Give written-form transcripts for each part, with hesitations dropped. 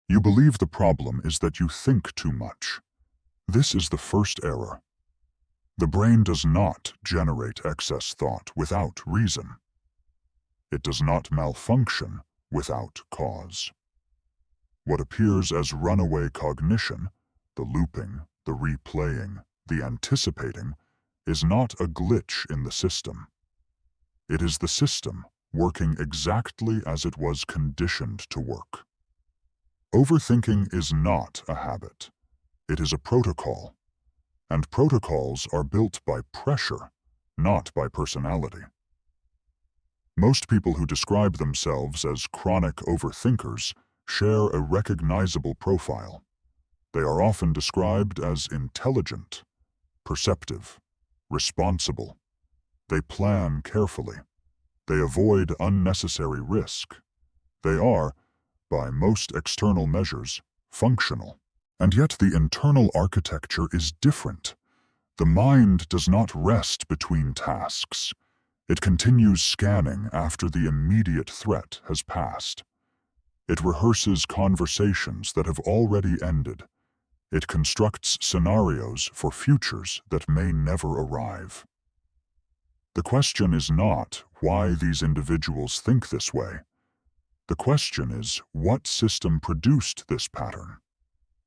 You believe the problem is that you think too much. This is the first error. The brain does not generate excess thought without reason. It does not malfunction without cause. What appears as runaway cognition, the looping, the replaying, the anticipating, is not a glitch in the system. It is the system working exactly as it was conditioned to work. Overthinking is not a habit. It is a protocol. And protocols are built by pressure, not by personality. Most people who describe themselves as chronic overthinkers share a recognizable profile. They are often described as intelligent, perceptive, responsible. They plan carefully. They avoid unnecessary risk. They are, by most external measures, functional. And yet the internal architecture is different. The mind does not rest between tasks. It continues scanning after the immediate threat has passed. It rehearses conversations that have already ended. It constructs scenarios for futures that may never arrive. The question is not why these individuals think this way. The question is what system produced this pattern,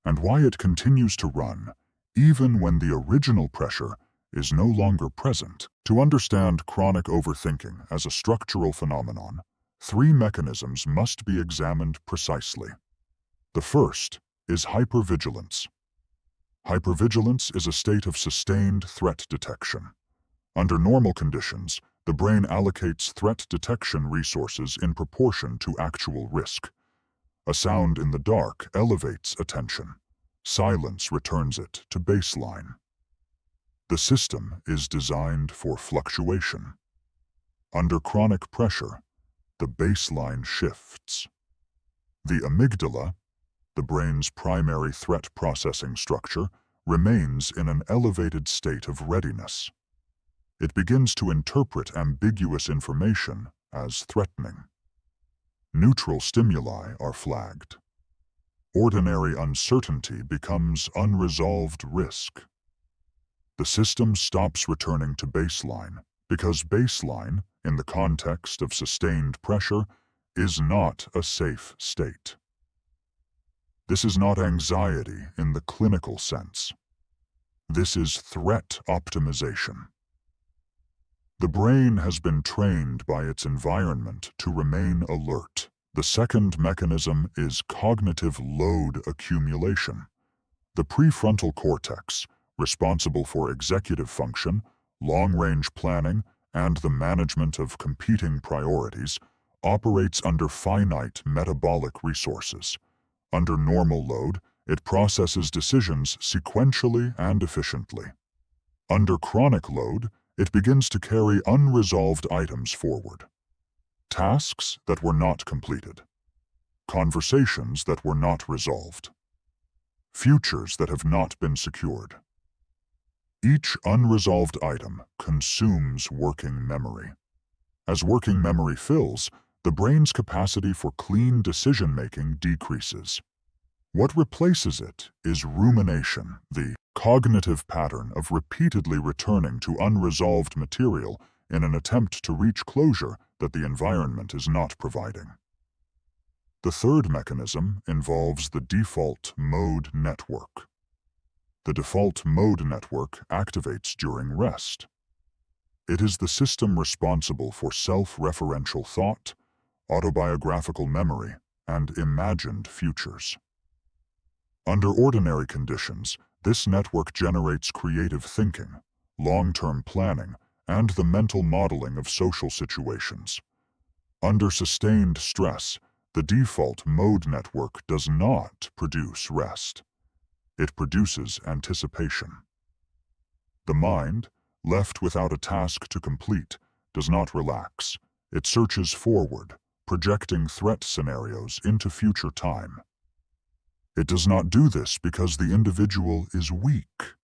and why it continues to run even when the original pressure is no longer present. To understand chronic overthinking as a structural phenomenon, three mechanisms must be examined precisely. The first is hypervigilance. Hypervigilance is a state of sustained threat detection. Under normal conditions, the brain allocates threat detection resources in proportion to actual risk. A sound in the dark elevates attention. Silence returns it to baseline. The system is designed for fluctuation. Under chronic pressure, the baseline shifts. The amygdala, the brain's primary threat processing structure, remains in an elevated state of readiness. It begins to interpret ambiguous information as threatening. Neutral stimuli are flagged. Ordinary uncertainty becomes unresolved risk. The system stops returning to baseline because baseline, in the context of sustained pressure, is not a safe state. This is not anxiety in the clinical sense. This is threat optimization. The brain has been trained by its environment to remain alert. The second mechanism is cognitive load accumulation. The prefrontal cortex, responsible for executive function, long-range planning, and the management of competing priorities, operates under finite metabolic resources. Under normal load, it processes decisions sequentially and efficiently. Under chronic load, it begins to carry unresolved items forward. Tasks that were not completed. Conversations that were not resolved. Futures that have not been secured. Each unresolved item consumes working memory. As working memory fills, the brain's capacity for clean decision-making decreases. What replaces it is rumination, the cognitive pattern of repeatedly returning to unresolved material in an attempt to reach closure that the environment is not providing. The third mechanism involves the default mode network. The default mode network activates during rest. It is the system responsible for self-referential thought, autobiographical memory, and imagined futures. Under ordinary conditions, this network generates creative thinking, long-term planning, and the mental modeling of social situations. Under sustained stress, the default mode network does not produce rest. It produces anticipation. The mind, left without a task to complete, does not relax. It searches forward, projecting threat scenarios into future time. It does not do this because the individual is weak.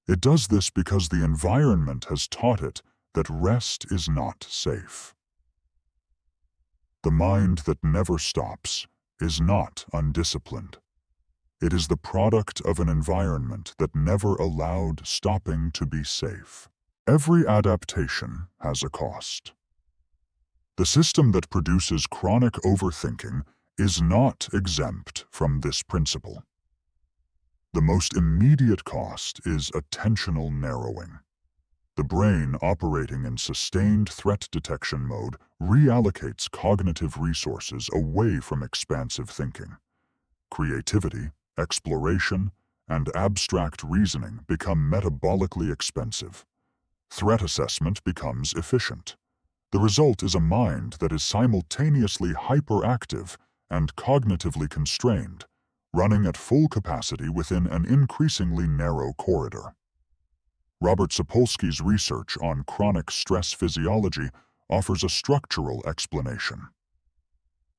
It does this because the environment has taught it that rest is not safe. The mind that never stops is not undisciplined. It is the product of an environment that never allowed stopping to be safe. Every adaptation has a cost. The system that produces chronic overthinking is not exempt from this principle. The most immediate cost is attentional narrowing. The brain, operating in sustained threat detection mode, reallocates cognitive resources away from expansive thinking. Creativity, exploration, and abstract reasoning become metabolically expensive. Threat assessment becomes efficient. The result is a mind that is simultaneously hyperactive and cognitively constrained, running at full capacity within an increasingly narrow corridor. Robert Sapolsky's research on chronic stress physiology offers a structural explanation.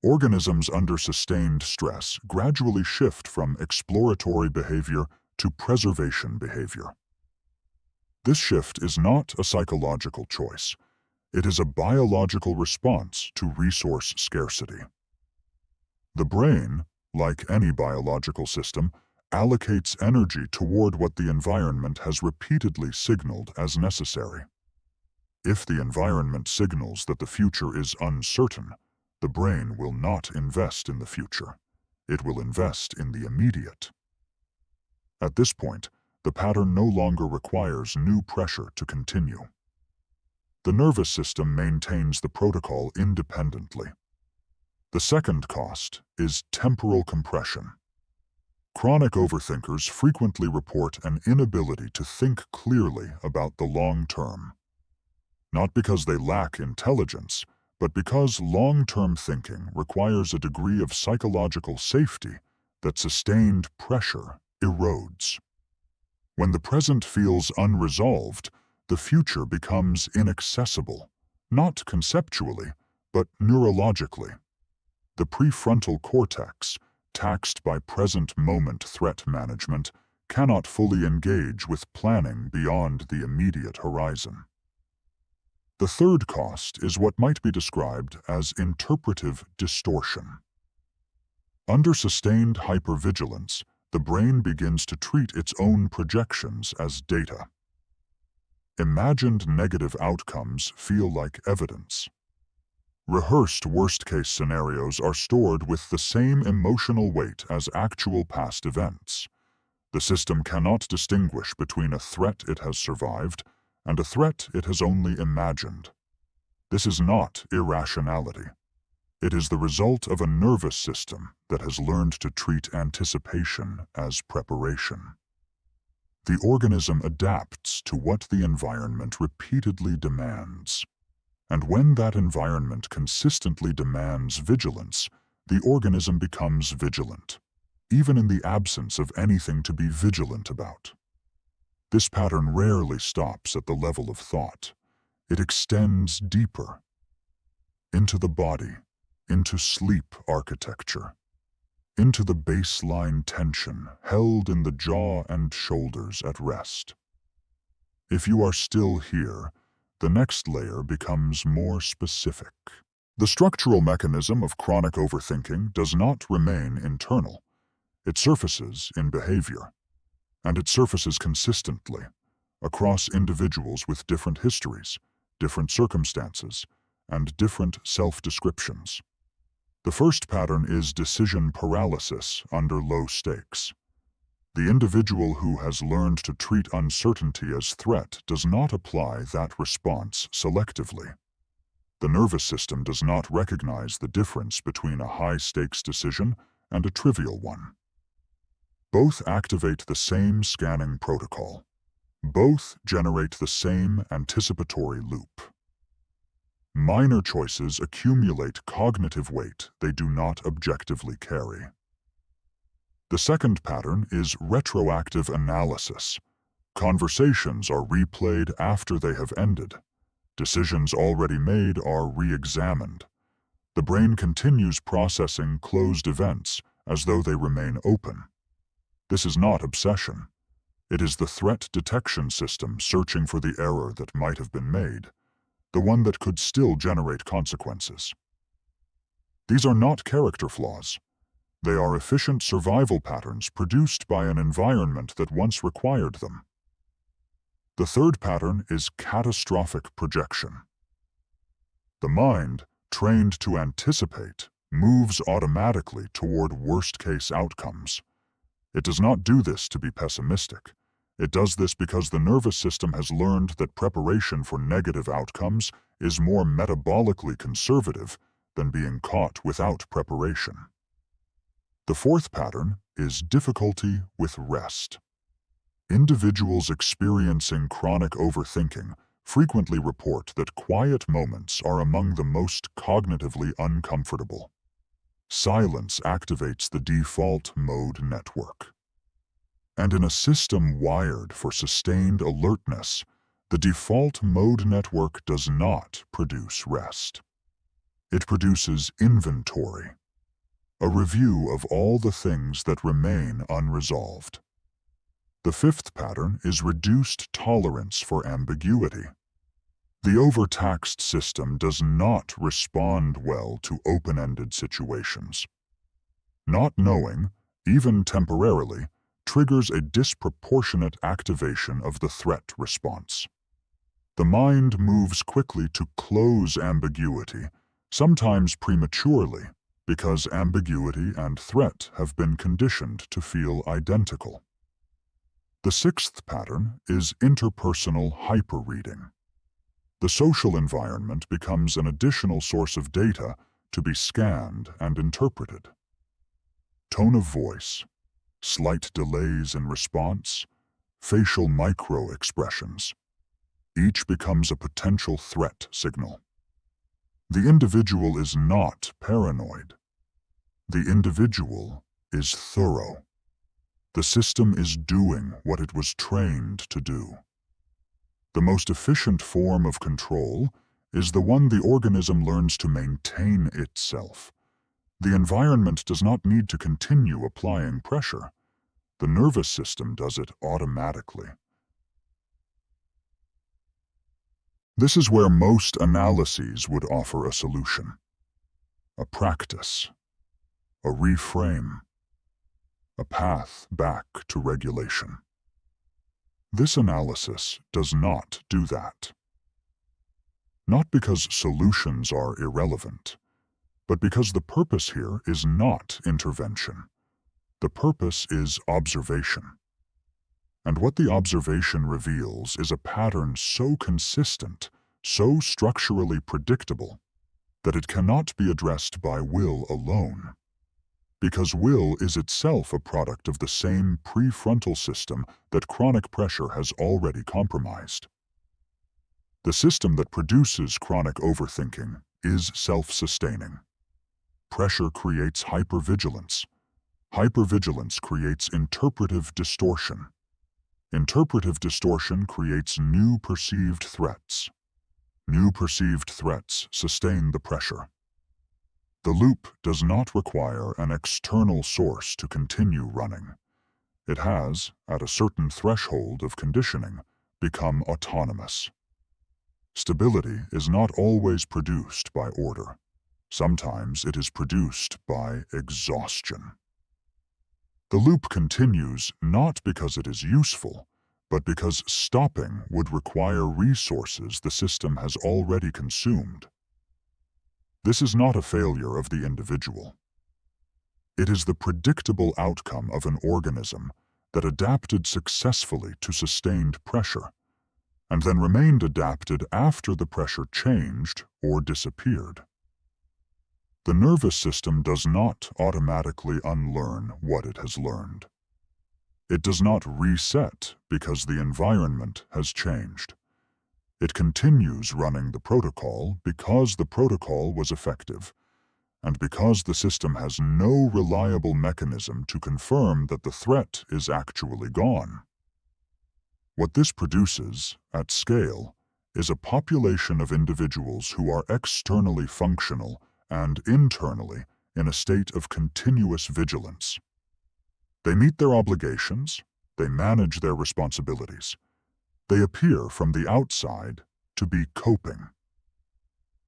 Organisms under sustained stress gradually shift from exploratory behavior to preservation behavior. This shift is not a psychological choice. It is a biological response to resource scarcity. The brain, like any biological system, allocates energy toward what the environment has repeatedly signaled as necessary. If the environment signals that the future is uncertain, the brain will not invest in the future. It will invest in the immediate. At this point, the pattern no longer requires new pressure to continue. The nervous system maintains the protocol independently. The second cost is temporal compression. Chronic overthinkers frequently report an inability to think clearly about the long term. Not because they lack intelligence, but because long-term thinking requires a degree of psychological safety that sustained pressure erodes. When the present feels unresolved, the future becomes inaccessible, not conceptually, but neurologically. The prefrontal cortex, taxed by present-moment threat management, cannot fully engage with planning beyond the immediate horizon. The third cost is what might be described as interpretive distortion. Under sustained hypervigilance, the brain begins to treat its own projections as data. Imagined negative outcomes feel like evidence. Rehearsed worst-case scenarios are stored with the same emotional weight as actual past events. The system cannot distinguish between a threat it has survived and a threat it has only imagined. This is not irrationality. It is the result of a nervous system that has learned to treat anticipation as preparation. The organism adapts to what the environment repeatedly demands. And when that environment consistently demands vigilance, the organism becomes vigilant, even in the absence of anything to be vigilant about. This pattern rarely stops at the level of thought. It extends deeper, into the body, into sleep architecture, into the baseline tension held in the jaw and shoulders at rest. If you are still here, the next layer becomes more specific. The structural mechanism of chronic overthinking does not remain internal. It surfaces in behavior, and it surfaces consistently across individuals with different histories, different circumstances, and different self-descriptions. The first pattern is decision paralysis under low stakes. The individual who has learned to treat uncertainty as threat does not apply that response selectively. The nervous system does not recognize the difference between a high-stakes decision and a trivial one. Both activate the same scanning protocol. Both generate the same anticipatory loop. Minor choices accumulate cognitive weight they do not objectively carry. The second pattern is retroactive analysis. Conversations are replayed after they have ended. Decisions already made are re-examined. The brain continues processing closed events as though they remain open. This is not obsession. It is the threat detection system searching for the error that might have been made, the one that could still generate consequences. These are not character flaws. They are They are efficient survival patterns produced by an environment that once required them. The third pattern is catastrophic projection. The mind, trained to anticipate, moves automatically toward worst-case outcomes. It does not do this to be pessimistic. It does this because the nervous system has learned that preparation for negative outcomes is more metabolically conservative than being caught without preparation. The fourth pattern is difficulty with rest. Individuals experiencing chronic overthinking frequently report that quiet moments are among the most cognitively uncomfortable. Silence activates the default mode network. And in a system wired for sustained alertness, the default mode network does not produce rest. It produces inventory, a review of all the things that remain unresolved. The fifth pattern is reduced tolerance for ambiguity. The overtaxed system does not respond well to open-ended situations. Not knowing, even temporarily, triggers a disproportionate activation of the threat response. The mind moves quickly to close ambiguity, sometimes prematurely, because ambiguity and threat have been conditioned to feel identical. The sixth pattern is interpersonal hyperreading. The social environment becomes an additional source of data to be scanned and interpreted. Tone of voice, slight delays in response, facial micro-expressions. Each becomes a potential threat signal. The individual is not paranoid. The individual is thorough. The system is doing what it was trained to do. The most efficient form of control is the one the organism learns to maintain itself. The environment does not need to continue applying pressure. The nervous system does it automatically. This is where most analyses would offer a solution. A practice. A reframe. A path back to regulation. This analysis does not do that. Not because solutions are irrelevant, but because the purpose here is not intervention. The purpose is observation. And what the observation reveals is a pattern so consistent, so structurally predictable, that it cannot be addressed by will alone. Because will is itself a product of the same prefrontal system that chronic pressure has already compromised. The system that produces chronic overthinking is self-sustaining. Pressure creates hypervigilance. Hypervigilance creates interpretive distortion. Interpretive distortion creates new perceived threats. New perceived threats sustain the pressure. The loop does not require an external source to continue running. It has, at a certain threshold of conditioning, become autonomous. Stability is not always produced by order. Sometimes it is produced by exhaustion. The loop continues not because it is useful, but because stopping would require resources the system has already consumed. This is not a failure of the individual. It is the predictable outcome of an organism that adapted successfully to sustained pressure, and then remained adapted after the pressure changed or disappeared. The nervous system does not automatically unlearn what it has learned. It does not reset because the environment has changed. It continues running the protocol because the protocol was effective, and because the system has no reliable mechanism to confirm that the threat is actually gone. What this produces, at scale, is a population of individuals who are externally functional and internally in a state of continuous vigilance. They meet their obligations, they manage their responsibilities. They appear from the outside to be coping.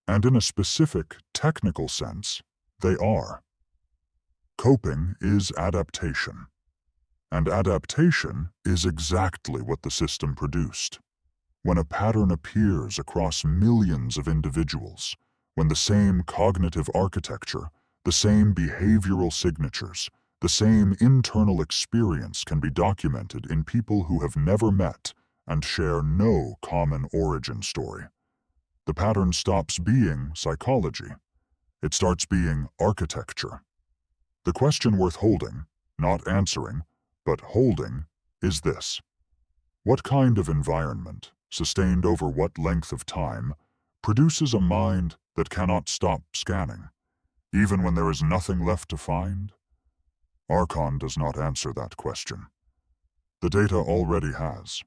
And in a specific, technical sense, they are. Coping is adaptation. And adaptation is exactly what the system produced. When a pattern appears across millions of individuals, when the same cognitive architecture, the same behavioral signatures, the same internal experience can be documented in people who have never met and share no common origin story, the pattern stops being psychology. It starts being architecture. The question worth holding, not answering, but holding, is this: what kind of environment, sustained over what length of time, produces a mind that cannot stop scanning, even when there is nothing left to find? Archon does not answer that question. The data already has.